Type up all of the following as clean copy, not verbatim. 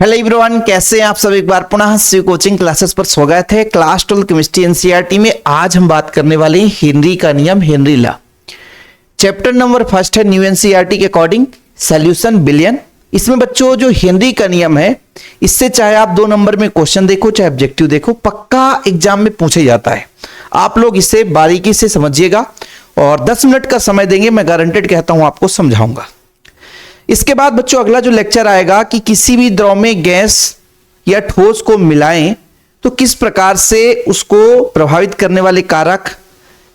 Hello everyone, कैसे हैं आप सब। एक बार पुनः शिव कोचिंग क्लासेस पर स्वागत है। क्लास 12 केमिस्ट्री एनसीईआरटी में आज हम बात करने वाले हैं हेनरी का नियम, Henry law. Chapter number first है न्यू एनसीईआरटी के अकॉर्डिंग सॉल्यूशन बिलियन। इसमें बच्चों जो हेनरी का नियम है, इससे चाहे आप 2 नंबर में क्वेश्चन देखो चाहे ऑब्जेक्टिव देखो, पक्का एग्जाम में पूछे जाता है। आप लोग इसे बारीकी से समझिएगा और 10 मिनट का समय देंगे, मैं गारंटेड कहता हूं आपको समझाऊंगा। इसके बाद बच्चों अगला जो लेक्चर आएगा कि किसी भी द्रव में गैस या ठोस को मिलाएं तो किस प्रकार से उसको प्रभावित करने वाले कारक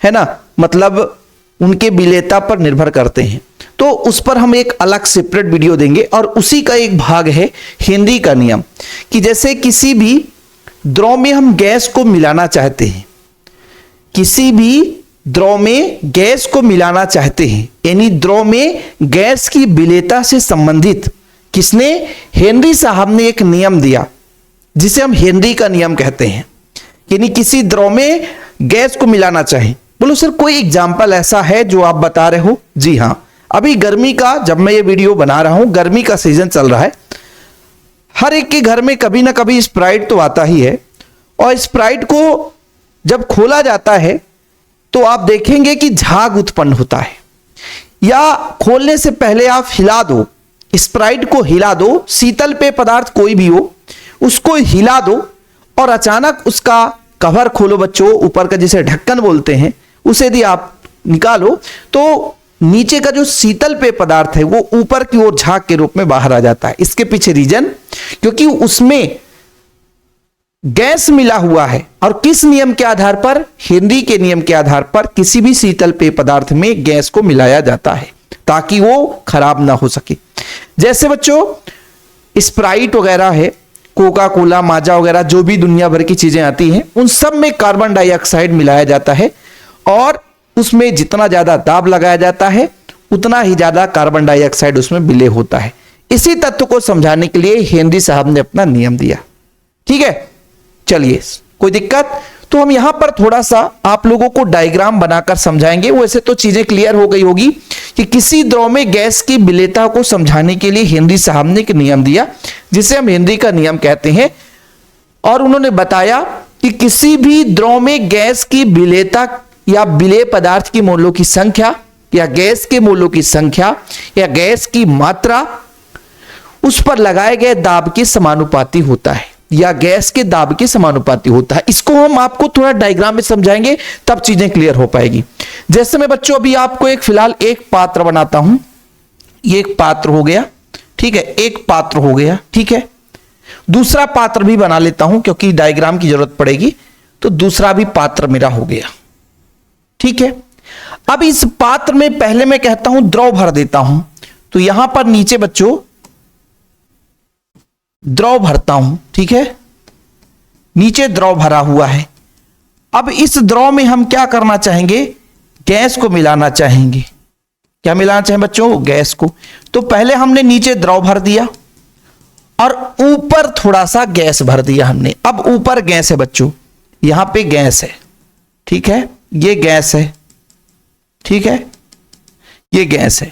है ना, मतलब उनके विलेयता पर निर्भर करते हैं। तो उस पर हम एक अलग सेपरेट वीडियो देंगे और उसी का एक भाग है हेनरी का नियम, कि जैसे किसी भी द्रव में हम गैस को मिलाना चाहते हैं, किसी भी द्रव में गैस को मिलाना चाहते हैं, यानी द्रव में गैस की विलेयता से संबंधित किसने, हेनरी साहब ने एक नियम दिया जिसे हम हेनरी का नियम कहते हैं। यानी किसी द्रव में गैस को मिलाना चाहे। बोलो सर कोई एग्जाम्पल ऐसा है जो आप बता रहे हो? जी हां, अभी गर्मी का, जब मैं ये वीडियो बना रहा हूं, गर्मी का सीजन चल रहा है। हर एक के घर में कभी ना कभी स्प्राइट तो आता ही है, और स्प्राइट को जब खोला जाता है तो आप देखेंगे कि झाग उत्पन्न होता है। या खोलने से पहले आप हिला दो, स्प्राइट को हिला दो, शीतल पेय पदार्थ कोई भी हो उसको हिला दो और अचानक उसका कवर खोलो बच्चों, ऊपर का जिसे ढक्कन बोलते हैं, उसे यदि आप निकालो तो नीचे का जो शीतल पेय पदार्थ है वो ऊपर की ओर झाग के रूप में बाहर आ जाता है। इसके पीछे रीजन, क्योंकि उसमें गैस मिला हुआ है। और किस नियम के आधार पर? हेनरी के नियम के आधार पर किसी भी शीतल पेय पदार्थ में गैस को मिलाया जाता है ताकि वो खराब ना हो सके। जैसे बच्चों स्प्राइट वगैरह है, कोका कोला, माजा वगैरह, जो भी दुनिया भर की चीजें आती हैं, उन सब में कार्बन डाइऑक्साइड मिलाया जाता है और उसमें जितना ज्यादा दाब लगाया जाता है उतना ही ज्यादा कार्बन डाइऑक्साइड उसमें विलय होता है। इसी तत्व को समझाने के लिए हेनरी साहब ने अपना नियम दिया। ठीक है, चलिए कोई दिक्कत? तो हम यहां पर थोड़ा सा आप लोगों को डायग्राम बनाकर समझाएंगे। वैसे तो चीजें क्लियर हो गई होगी कि किसी द्रव में गैस की विलेयता को समझाने के लिए हेनरी साहब ने एक नियम दिया जिसे हम हेनरी का नियम कहते हैं। और उन्होंने बताया कि किसी भी द्रव में गैस की विलेयता या विलेय पदार्थ की मोलों की संख्या या गैस के मोलों की संख्या या गैस की मात्रा उस पर लगाए गए दाब के समानुपाती होता है या गैस के दाब के समानुपाती होता है। इसको हम आपको थोड़ा डायग्राम में समझाएंगे, तब चीजें क्लियर हो पाएगी। जैसे मैं बच्चों अभी आपको एक फिलहाल एक पात्र बनाता हूं, ये एक पात्र हो गया, ठीक है, एक पात्र हो गया, ठीक है। दूसरा पात्र भी बना लेता हूं क्योंकि डायग्राम की जरूरत पड़ेगी, तो दूसरा भी पात्र मेरा हो गया, ठीक है। अब इस पात्र में पहले मैं कहता हूं द्रव भर देता हूं, तो यहां पर नीचे बच्चों द्रव भरता हूं, ठीक है, नीचे द्रव भरा हुआ है। अब इस द्रव में हम क्या करना चाहेंगे? गैस को मिलाना चाहेंगे। क्या मिलाना चाहें बच्चों? गैस को। तो पहले हमने नीचे द्रव भर दिया और ऊपर थोड़ा सा गैस भर दिया हमने। अब ऊपर गैस है बच्चों, यहां पे गैस है, ठीक है, ये गैस है, ठीक है, ये गैस है।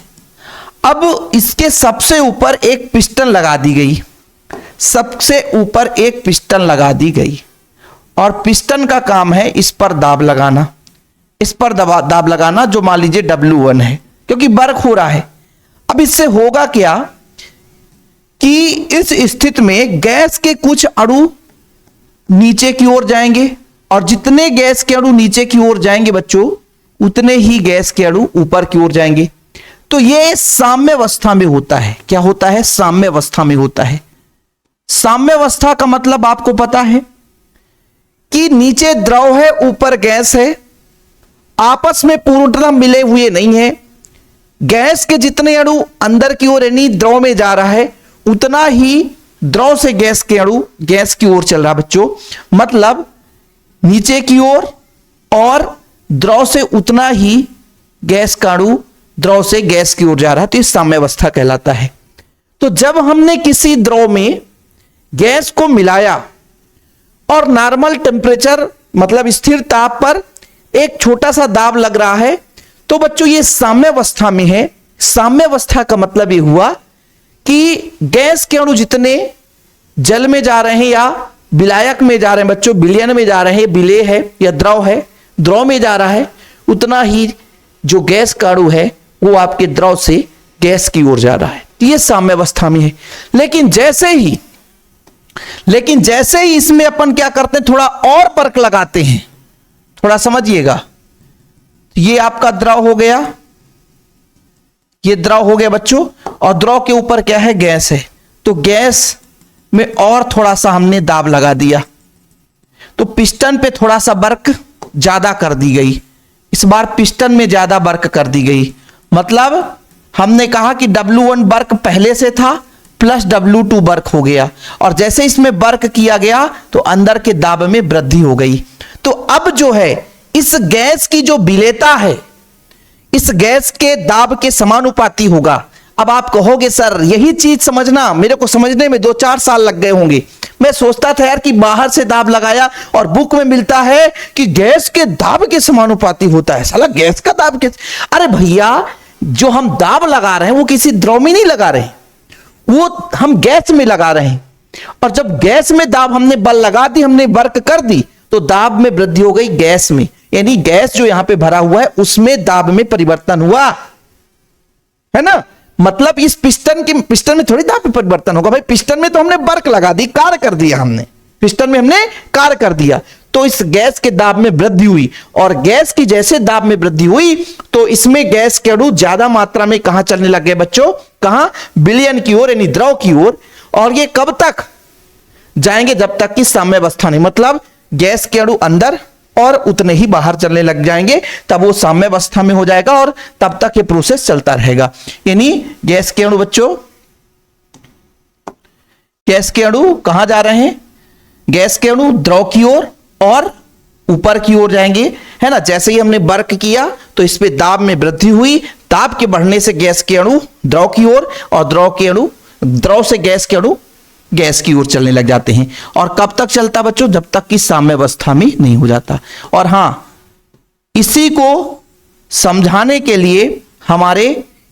अब इसके सबसे ऊपर एक पिस्टन लगा दी गई, सबसे ऊपर एक पिस्टन लगा दी गई और पिस्टन का काम है इस पर दाब लगाना, इस पर दाब लगाना, जो मान लीजिए W1 है, क्योंकि वर्क हो रहा है। अब इससे होगा क्या कि इस स्थिति में गैस के कुछ अणु नीचे की ओर जाएंगे और जितने गैस के अणु नीचे की ओर जाएंगे बच्चों उतने ही गैस के अणु ऊपर की ओर जाएंगे। तो यह साम्यावस्था में होता है। क्या होता है? साम्यावस्था में होता है। साम्यावस्था का मतलब आपको पता है कि नीचे द्रव है, ऊपर गैस है, आपस में पूर्णतः मिले हुए नहीं है। गैस के जितने अणु अंदर की ओर यानी द्रव में जा रहा है उतना ही द्रव से गैस के अणु गैस की ओर चल रहा बच्चों, मतलब नीचे की ओर, और द्रव से उतना ही गैस का अणु द्रव से गैस की ओर जा रहा है। तो ये साम्यावस्था कहलाता है। तो जब हमने किसी द्रव में गैस को मिलाया और नॉर्मल टेम्परेचर मतलब स्थिर ताप पर एक छोटा सा दाब लग रहा है, तो बच्चों ये साम्यावस्था में है। साम्यावस्था का मतलब ये हुआ कि गैस के अणु जितने जल में जा रहे हैं या विलायक में जा रहे हैं बच्चों, विलयन में जा रहे हैं, विलेय है या द्रव है, द्रव में जा रहा है, उतना ही जो गैस का अणु है वो आपके द्रव से गैस की ओर जा रहा है। ये साम्य अवस्था में है। लेकिन जैसे ही इसमें अपन क्या करते हैं, थोड़ा और पर्क लगाते हैं, थोड़ा समझिएगा। ये आपका द्रव हो गया, ये द्रव हो गया बच्चों, और द्रव के ऊपर क्या है, गैस है। तो गैस में और थोड़ा सा हमने दाब लगा दिया, तो पिस्टन पे थोड़ा सा वर्क ज्यादा कर दी गई। इस बार पिस्टन में ज्यादा वर्क कर दी गई, मतलब हमने कहा कि W1 वर्क पहले से था प्लस W2 वर्क हो गया, और जैसे इसमें वर्क किया गया तो अंदर के दाब में वृद्धि हो गई। तो अब जो है इस गैस की जो विलेयता है इस गैस के दाब के समानुपाती होगा। अब आप कहोगे सर यही चीज समझना, मेरे को समझने में 2-4 साल लग गए होंगे। मैं सोचता था यार कि बाहर से दाब लगाया और बुक में मिलता है कि गैस के दाब के समानुपाती होता है। साला गैस का दाब के, अरे भैया जो हम दाब लगा रहे हैं वो किसी द्रव में नहीं लगा रहे हैं, वो हम गैस में लगा रहे हैं। और जब गैस में दाब हमने बल लगा दी, हमने वर्क कर दी, तो दाब में वृद्धि हो गई गैस में, यानी गैस जो यहां पे भरा हुआ है उसमें दाब में परिवर्तन हुआ है ना। मतलब इस पिस्टन में थोड़ी दाब में परिवर्तन होगा भाई, पिस्टन में तो हमने वर्क लगा दी, कार्य कर दिया, हमने पिस्टन में हमने कार्य कर दिया, तो इस गैस के दाब में वृद्धि हुई। और गैस की जैसे दाब में वृद्धि हुई तो इसमें गैस के अणु ज्यादा मात्रा में कहां चलने लग गए बच्चों, कहां, विलयन की ओर, यानी द्रव की ओर। और ये कब तक जाएंगे, जब तक कि साम्य अवस्था नहीं, मतलब गैस के अणु अंदर और उतने ही बाहर चलने लग जाएंगे, तब वो साम्य अवस्था में हो जाएगा और तब तक ये प्रोसेस चलता रहेगा। यानी गैस के अणु बच्चों, गैस के अणु कहां जा रहे हैं, गैस के अणु द्रव की ओर और ऊपर की ओर जाएंगे, है ना। जैसे ही हमने वर्क किया तो इस पे दाब में वृद्धि हुई, दाब के बढ़ने से गैस के अणु द्रव की ओर और द्रव से गैस के अणु गैस की ओर चलने लग जाते हैं। और कब तक चलता बच्चों, जब तक कि साम्य अवस्था में नहीं हो जाता। और हां, इसी को समझाने के लिए हमारे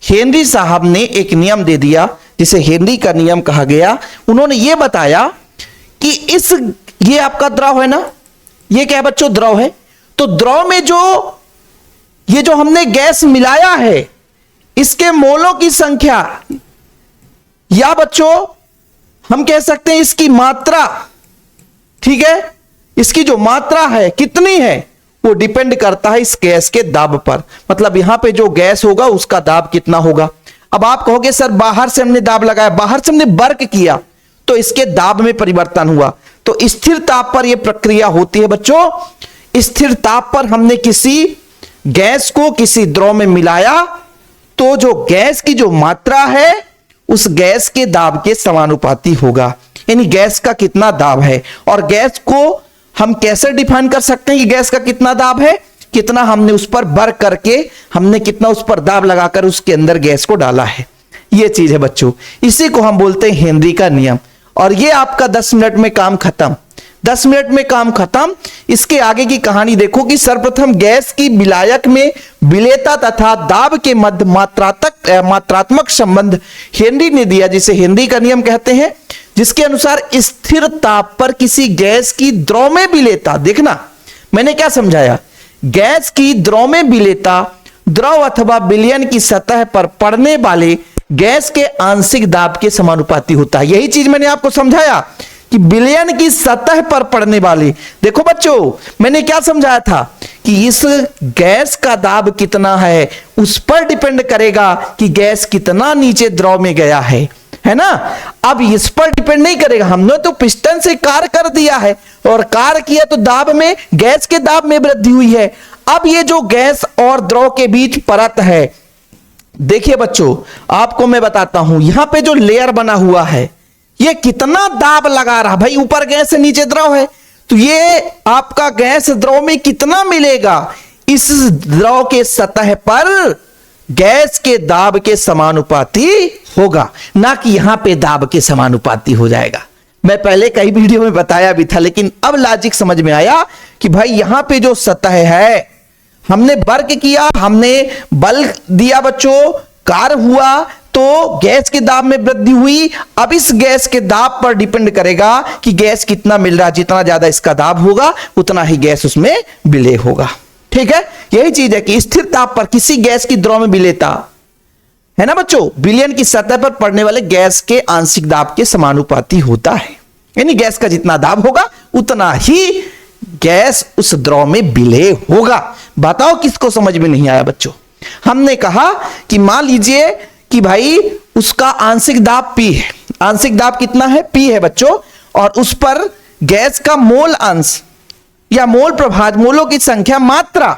हेनरी साहब ने एक नियम दे दिया, जिसे हेनरी का नियम कहा गया। उन्होंने यह बताया कि ये आपका द्रव है ना, ये क्या है बच्चों, द्रव है। तो द्रव में ये जो हमने गैस मिलाया है, इसके मोलों की संख्या, या बच्चों हम कह सकते हैं इसकी मात्रा, ठीक है, इसकी जो मात्रा है कितनी है, वो डिपेंड करता है इस गैस के दाब पर। मतलब यहां पे जो गैस होगा उसका दाब कितना होगा। अब आप कहोगे सर बाहर से हमने दाब लगाया, बाहर से हमने वर्क किया तो इसके दाब में परिवर्तन हुआ। तो स्थिर ताप पर यह प्रक्रिया होती है बच्चों। स्थिर ताप पर हमने किसी गैस को किसी द्रव में मिलाया तो जो गैस की जो मात्रा है उस गैस के दाब के समानुपाती होगा, यानी गैस का कितना दाब है। और गैस को हम कैसे डिफाइन कर सकते हैं कि गैस का कितना दाब है, कितना हमने उस पर वर्क करके, हमने कितना उस पर दाब लगाकर उसके अंदर गैस को डाला है, यह चीज है बच्चों। इसी को हम बोलते हैं हेनरी का नियम। और ये आपका 10 मिनट में काम खत्म, 10 मिनट में काम खत्म। इसके आगे की कहानी देखो कि सर्वप्रथम गैस की विलायक में विलेयता तथा दाब के मध्य मात्रात्मक संबंध हेनरी ने दिया, जिसे हेनरी का नियम कहते हैं, जिसके अनुसार स्थिर ताप पर किसी गैस की द्रव में विलेयता, देखना मैंने क्या समझाया, गैस की द्रव में विलेयता द्रव अथवा विलयन की सतह पर पड़ने वाले गैस के आंशिक दाब के समानुपाती होता है। यही चीज मैंने आपको समझाया कि विलयन की सतह पर पड़ने वाले, देखो बच्चों मैंने क्या समझाया था कि इस गैस का दाब कितना है उस पर डिपेंड करेगा कि गैस कितना नीचे द्रव में गया है ना। अब इस पर डिपेंड नहीं करेगा, हमने तो पिस्टन से कार्य कर दिया है और कार्य किया तो दाब में, गैस के दाब में वृद्धि हुई है। अब ये जो गैस और द्रव के बीच परत है, देखिए बच्चों आपको मैं बताता हूं, यहां पे जो लेयर बना हुआ है ये कितना दाब लगा रहा, भाई ऊपर गैस से नीचे द्रव है, तो ये आपका गैस द्रव में कितना मिलेगा, इस द्रव के सतह पर गैस के दाब के समानुपाती होगा, ना कि यहां पे दाब के समानुपाती हो जाएगा। मैं पहले कई वीडियो में बताया भी था, लेकिन अब लॉजिक समझ में आया कि भाई यहां पे जो सतह है, हमने वर्क किया, हमने बल दिया बच्चों, कार्य हुआ, तो गैस के दाब में वृद्धि हुई। अब इस गैस के दाब पर डिपेंड करेगा कि गैस कितना मिल रहा है, जितना ज्यादा इसका दाब होगा उतना ही गैस उसमें विलय होगा। ठीक है, यही चीज है कि स्थिर ताप पर किसी गैस की द्रव में विलेयता है ना बच्चों, विलयन की सतह पर पड़ने वाले गैस के आंशिक दाब के समानुपाती होता है। यानी गैस का जितना दाब होगा उतना ही गैस उस द्रव में विलय होगा। बताओ किसको समझ में नहीं आया बच्चों? हमने कहा कि मान लीजिए कि भाई उसका आंशिक दाब P है। आंशिक दाब कितना है? P है बच्चों, और उस पर गैस का मोल अंश या मोल प्रभाज, मोलों की संख्या, मात्रा,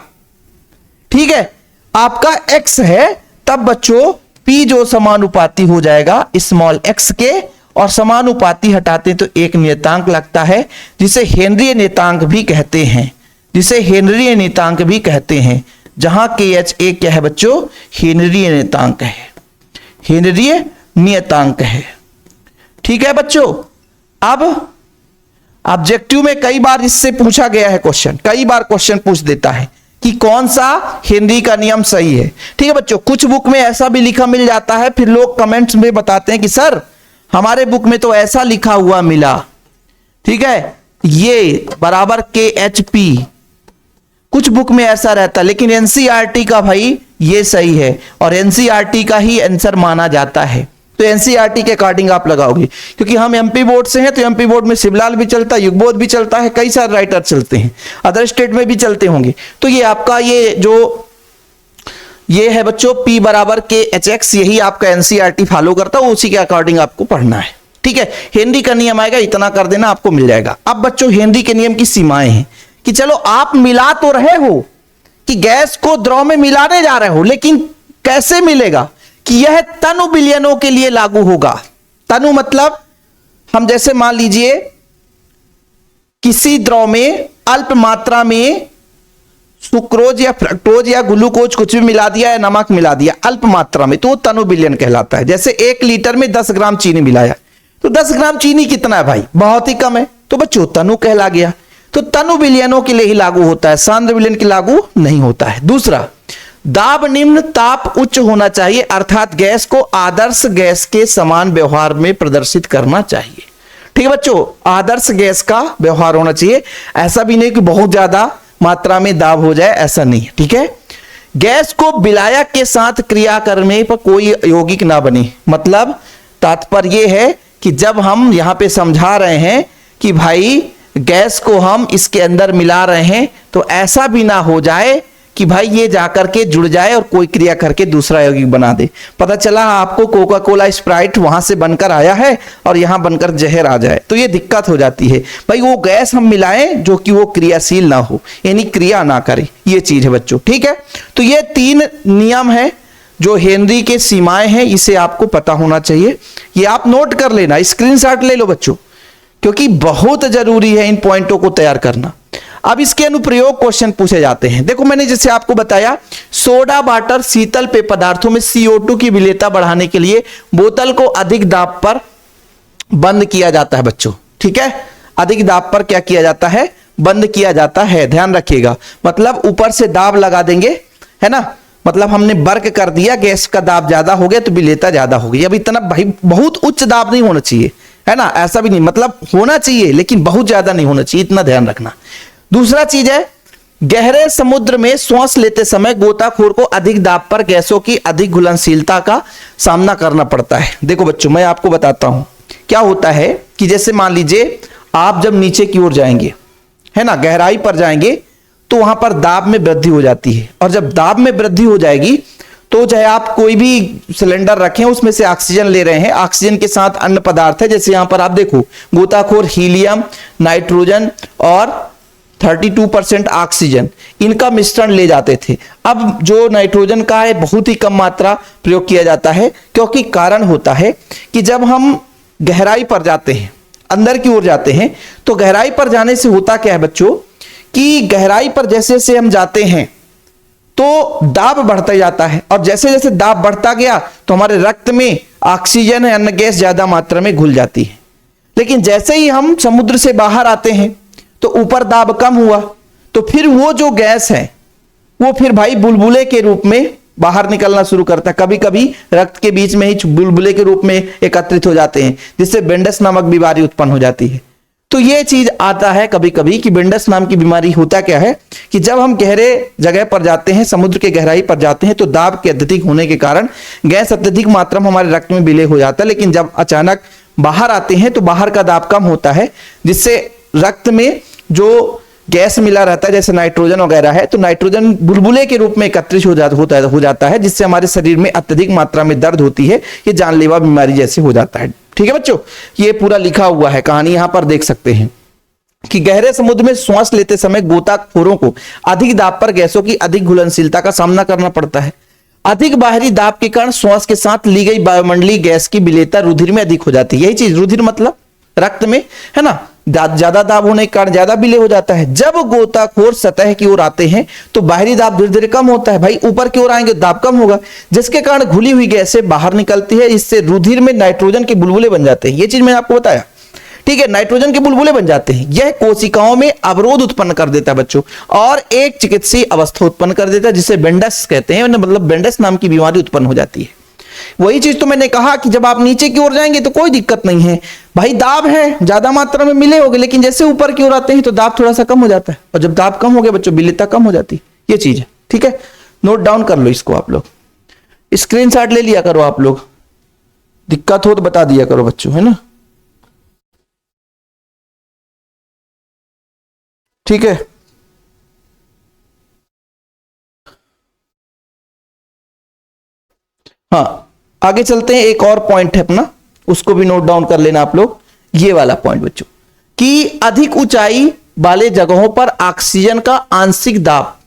ठीक है, आपका x है, तब बच्चों P जो समानुपाती हो जाएगा स्मॉल x के, और समानुपाती हटाते तो एक नियतांक लगता है जिसे हेनरी नियतांक भी कहते हैं, जिसे हेनरी नियतांक भी कहते हैं, जहां KH एक क्या है बच्चों? हेनरी नियतांक है, हेनरी नियतांक है। ठीक है बच्चों, अब ऑब्जेक्टिव में कई बार इससे पूछा गया है क्वेश्चन, कई बार क्वेश्चन पूछ देता है कि कौन सा हेनरी का नियम सही है। ठीक है बच्चों, कुछ बुक में ऐसा भी लिखा मिल जाता है, फिर लोग कमेंट्स में बताते हैं कि सर हमारे बुक में तो ऐसा लिखा हुआ मिला, ठीक है, ये बराबर KHP, कुछ बुक में ऐसा रहता है, लेकिन एनसीईआरटी का भाई ये सही है और एनसीईआरटी का ही आंसर माना जाता है। तो एनसीईआरटी के अकॉर्डिंग आप लगाओगे, क्योंकि हम एमपी बोर्ड से हैं तो एमपी बोर्ड में शिवलाल भी चलता है, युगबोध भी चलता है, कई सारे राइटर चलते हैं, अदर स्टेट में भी चलते होंगे। तो ये आपका ये है बच्चों P बराबर KHX, यही आपका एनसीईआरटी फॉलो करता है, उसी के अकॉर्डिंग आपको पढ़ना है। ठीक है, हेनरी का नियम आएगा, इतना कर देना आपको मिल जाएगा। अब बच्चों हेनरी के नियम की सीमाएं हैं कि चलो आप मिला तो रहे हो कि गैस को द्रव में मिलाने जा रहे हो, लेकिन कैसे मिलेगा कि यह तनु विलयनों के लिए लागू होगा। तनु मतलब हम जैसे मान लीजिए किसी द्रव में अल्प मात्रा में सुक्रोज या फ्रक्टोज या ग्लूकोज कुछ भी मिला दिया या नमक मिला दिया अल्प मात्रा में, तो वो तनु विलयन कहलाता है। जैसे 1 लीटर में 10 ग्राम चीनी मिलाया, तो 10 ग्राम चीनी कितना है भाई? बहुत ही कम है, तो बच्चों तनु कहला गया। तो तनु विलयनों के लिए ही लागू होता है, सांद्र विलयन के लागू नहीं होता है। दूसरा, दाब निम्न ताप उच्च होना चाहिए, अर्थात गैस को आदर्श गैस के समान व्यवहार में प्रदर्शित करना चाहिए। ठीक है बच्चों, आदर्श गैस का व्यवहार होना चाहिए, ऐसा भी नहीं कि बहुत ज्यादा मात्रा में दाब हो जाए, ऐसा नहीं है। ठीक है, गैस को विलायक के साथ क्रिया करने पर कोई यौगिक ना बने। मतलब तात्पर्य यह है कि जब हम यहां पे समझा रहे हैं कि भाई गैस को हम इसके अंदर मिला रहे हैं, तो ऐसा भी ना हो जाए कि भाई ये जाकर के जुड़ जाए और कोई क्रिया करके दूसरा यौगिक बना दे। पता चला आपको कोका कोला स्प्राइट वहां से बनकर आया है और यहां बनकर जहर आ जाए, तो ये दिक्कत हो जाती है। भाई वो गैस हम मिलाएं जो कि वो क्रियाशील ना हो, यानी क्रिया ना करे, ये चीज है बच्चों। ठीक है, तो ये 3 नियम है जो हेनरी के सीमाएं हैं, इसे आपको पता होना चाहिए। ये आप नोट कर लेना, स्क्रीनशॉट ले लो बच्चों, क्योंकि बहुत जरूरी है इन पॉइंटों को तैयार करना। अब इसके अनुप्रयोग क्वेश्चन पूछे जाते हैं। देखो मैंने जैसे आपको बताया, सोडा वाटर शीतल पेय पदार्थों में CO2 की विलेयता बढ़ाने के लिए बोतल को अधिक दाब पर बंद किया जाता है बच्चों। ठीक है, अधिक दाब पर क्या किया जाता है? बंद किया जाता है, ध्यान रखिएगा। मतलब ऊपर से दाब लगा देंगे, है ना, मतलब हमने वर्क कर दिया, गैस का दाब ज्यादा हो गया तो विलेयता ज्यादा हो गई। अब इतना भाई बहुत उच्च दाब नहीं होना चाहिए, है ना, ऐसा भी नहीं, मतलब होना चाहिए लेकिन बहुत ज्यादा नहीं होना चाहिए, इतना ध्यान रखना। दूसरा चीज है, गहरे समुद्र में श्वास लेते समय गोताखोर को अधिक दाब पर गैसों की अधिक घुलनशीलता का सामना करना पड़ता है। देखो बच्चों, मैं आपको बताता हूं क्या होता है कि जैसे मान लीजिए आप जब नीचे की ओर जाएंगे, है ना, गहराई पर जाएंगे, तो वहां पर दाब में वृद्धि हो जाती है, और जब दाब में वृद्धि हो जाएगी तो चाहे आप कोई भी सिलेंडर रखें, उसमें से ऑक्सीजन ले रहे हैं, ऑक्सीजन के साथ अन्य पदार्थ है, जैसे यहां पर आप देखो गोताखोर हीलियम, नाइट्रोजन और 32% ऑक्सीजन, इनका मिश्रण ले जाते थे। अब जो नाइट्रोजन का है बहुत ही कम मात्रा प्रयोग किया जाता है, क्योंकि कारण होता है कि जब हम गहराई पर जाते हैं, अंदर की ओर जाते हैं, तो गहराई पर जाने से होता क्या है बच्चों कि गहराई पर जैसे जैसे हम जाते हैं तो दाब बढ़ता जाता है, और जैसे जैसे दाब बढ़ता गया तो हमारे रक्त में ऑक्सीजन है, अन्य गैस ज्यादा मात्रा में घुल जाती है। लेकिन जैसे ही हम समुद्र से बाहर आते हैं तो ऊपर दाब कम हुआ, तो फिर वो जो गैस है वो फिर भाई बुलबुले के रूप में बाहर निकलना शुरू करता है, कभी कभी रक्त के बीच में ही बुलबुले के रूप में एकत्रित हो जाते हैं, जिससे बेंडस नामक बीमारी उत्पन्न हो जाती है। तो ये चीज आता है कभी कभी कि बेंडस नाम की बीमारी होता क्या है कि जब हम गहरे जगह पर जाते हैं, समुद्र के गहराई पर जाते हैं, तो दाब के अत्यधिक होने के कारण गैस अत्यधिक मात्रा में हमारे रक्त में विलय हो जाता है। लेकिन जब अचानक बाहर आते हैं तो बाहर का दाब कम होता है, जिससे रक्त में जो गैस मिला रहता है जैसे नाइट्रोजन वगैरह है, तो नाइट्रोजन बुलबुले के रूप में एकत्रित हो जाता है, जिससे हमारे शरीर में अत्यधिक मात्रा में दर्द होती है। ये जानलेवा बीमारी जैसे हो जाता है। ठीक है बच्चों, ये पूरा लिखा हुआ है, कहानी यहां पर देख सकते हैं कि गहरे समुद्र में श्वास लेते समय गोताखोरों को अधिक दाब पर गैसों की अधिक घुलनशीलता का सामना करना पड़ता है। अधिक बाहरी दाब के कारण श्वास के साथ ली गई वायुमंडलीय गैस की विलेयता रुधिर में अधिक हो जाती है। यही चीज, रुधिर मतलब रक्त में, है ना, ज्यादा दाब होने के कारण ज्यादा विलय हो जाता है। जब गोताखोर सतह की ओर आते हैं तो बाहरी दाब धीरे धीरे कम होता है, भाई ऊपर की ओर आएंगे दाब कम होगा, जिसके कारण घुली हुई गैसें बाहर निकलती है। इससे रुधिर में नाइट्रोजन के बुलबुले बन जाते हैं। ये चीज मैंने आपको बताया, ठीक है, नाइट्रोजन के बुलबुले बन जाते हैं। यह कोशिकाओं में अवरोध उत्पन्न कर देता है बच्चों, और एक चिकित्सीय अवस्था उत्पन्न कर देता है, जिसे बेंडस कहते हैं, मतलब बेंडस नाम की बीमारी उत्पन्न हो जाती है। वही चीज तो मैंने कहा कि जब आप नीचे की ओर जाएंगे तो कोई दिक्कत नहीं है, भाई दाब है ज्यादा मात्रा में मिले होंगे, लेकिन जैसे ऊपर की ओर आते हैं तो दाब थोड़ा सा कम हो जाता है, और जब दाब कम हो गया बच्चों विलेयता कम हो जाती है। ये चीज है, ठीक है, नोट डाउन कर लो इसको, आप लोग स्क्रीनशॉट ले लिया करो, आप लोग दिक्कत हो तो बता दिया करो बच्चों, है ना, ठीक है। हाँ, आगे चलते हैं। एक और पॉइंट है अपना, उसको भी नोट डाउन कर लेना आप लोग, ये वाला पॉइंट बच्चों, कि अधिक ऊंचाई वाले जगहों पर ऑक्सीजन का आंशिक दाब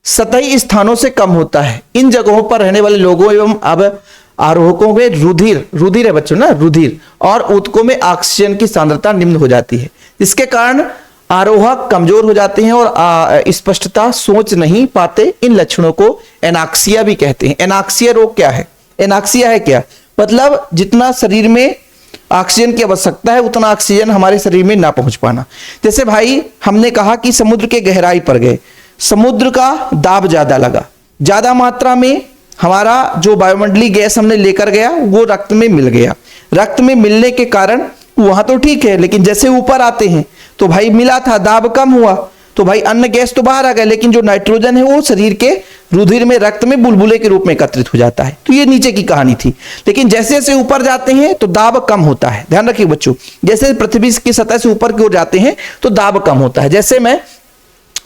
सतही स्थानों से कम होता है। इन जगहों पर रहने वाले लोगों एवं अब आरोहकों में रुधिर है बच्चों ना, रुधिर और ऊतकों में ऑक्सीजन की सांद्रता निम्न हो जाती है, जिसके कारण आरोहक कमजोर हो जाते हैं और स्पष्टता सोच नहीं पाते। इन लक्षणों को एनाक्सिया भी कहते हैं। एनाक्सिया रोग क्या है? एनाक्सिया है क्या, मतलब जितना शरीर में ऑक्सीजन की आवश्यकता है उतना ऑक्सीजन हमारे शरीर में ना पहुंच पाना। जैसे भाई हमने कहा कि समुद्र के गहराई पर गए, समुद्र का दाब ज्यादा लगा, ज्यादा मात्रा में हमारा जो वायुमंडलीय गैस हमने लेकर गया वो रक्त में मिल गया। रक्त में मिलने के कारण वहां तो ठीक है, लेकिन जैसे ऊपर आते हैं तो भाई मिला था, दाब कम हुआ, तो भाई अन्य गैस तो बाहर आ गया, लेकिन जो नाइट्रोजन है वो शरीर के रुधिर में, रक्त में बुलबुले के रूप में एकत्रित हो जाता है। तो ये नीचे की कहानी थी। लेकिन जैसे जैसे ऊपर जाते हैं तो दाब कम होता है। ध्यान रखिए बच्चों, जैसे पृथ्वी की सतह से ऊपर की ओर जाते हैं तो दाब कम होता है। जैसे मैं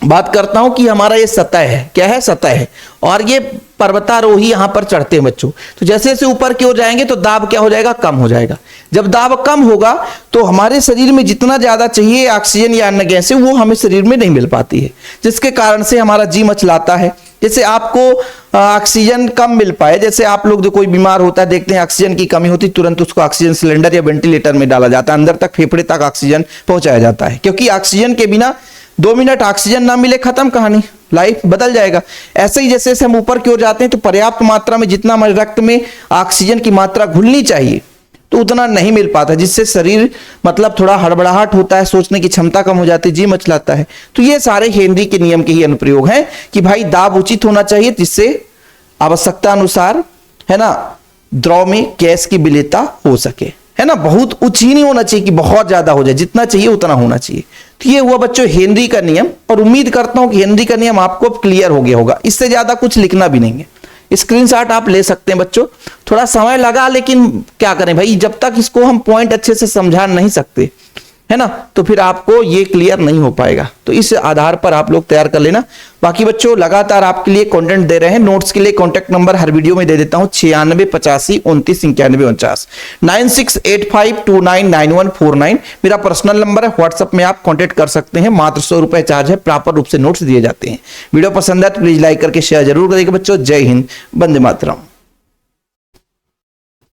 बात करता हूं कि हमारा ये सतह है, क्या है, सतह है, और ये पर्वतारोही यहां पर चढ़ते हैं बच्चों, तो जैसे जैसे ऊपर की ओर जाएंगे तो दाब क्या हो जाएगा, कम हो जाएगा। जब दाब कम होगा तो हमारे शरीर में जितना ज्यादा चाहिए ऑक्सीजन या अन्य गैसें वो हमें शरीर में नहीं मिल पाती है, जिसके कारण से हमारा जी मचलाता है। जैसे आपको ऑक्सीजन कम मिल पाए, जैसे आप लोग जो कोई बीमार होता है देखते हैं ऑक्सीजन की कमी होती, तुरंत उसको ऑक्सीजन सिलेंडर या वेंटिलेटर में डाला जाता है, अंदर तक फेफड़े तक ऑक्सीजन पहुंचाया जाता है, क्योंकि ऑक्सीजन के बिना 2 मिनट ऑक्सीजन ना मिले, खत्म कहानी, लाइफ बदल जाएगा। ऐसे ही जैसे जैसे हम ऊपर की ओर जाते हैं तो पर्याप्त मात्रा में जितना हमारे रक्त में ऑक्सीजन की मात्रा घुलनी चाहिए तो उतना नहीं मिल पाता, जिससे शरीर मतलब थोड़ा हड़बड़ाहट होता है, सोचने की क्षमता कम हो जाती है, जी मचलाता है। तो ये सारे हेनरी के नियम के ही अनुप्रयोग हैं कि भाई दाब उचित होना चाहिए, जिससे आवश्यकता अनुसार, है ना, द्रव में गैस की विलेयता हो सके, है ना। बहुत उच्च ही नहीं होना चाहिए कि बहुत ज्यादा हो जाए, जितना चाहिए उतना होना चाहिए। तो ये हुआ बच्चों हेनरी का नियम, और उम्मीद करता हूं कि हेनरी का नियम आपको क्लियर हो गया होगा। इससे ज्यादा कुछ लिखना भी नहीं है, स्क्रीनशॉट आप ले सकते हैं बच्चों। थोड़ा समय लगा, लेकिन क्या करें भाई, जब तक इसको हम पॉइंट अच्छे से समझा नहीं सकते, है ना, तो फिर आपको ये क्लियर नहीं हो पाएगा। तो इस आधार पर आप लोग तैयार कर लेना। बाकी बच्चों लगातार आपके लिए कंटेंट दे रहे हैं। नोट्स के लिए कांटेक्ट नंबर हर वीडियो में दे देता हूं, 96 85 29 91 49, 9685299149 मेरा पर्सनल नंबर है। व्हाट्सएप में आप कांटेक्ट कर सकते हैं, मात्र 100 रुपए चार्ज है, प्रॉपर रूप से नोट्स दिए जाते हैं। वीडियो पसंद है तो प्लीज लाइक करके शेयर जरूर करिएगा बच्चों। जय हिंद, वंदे मातरम।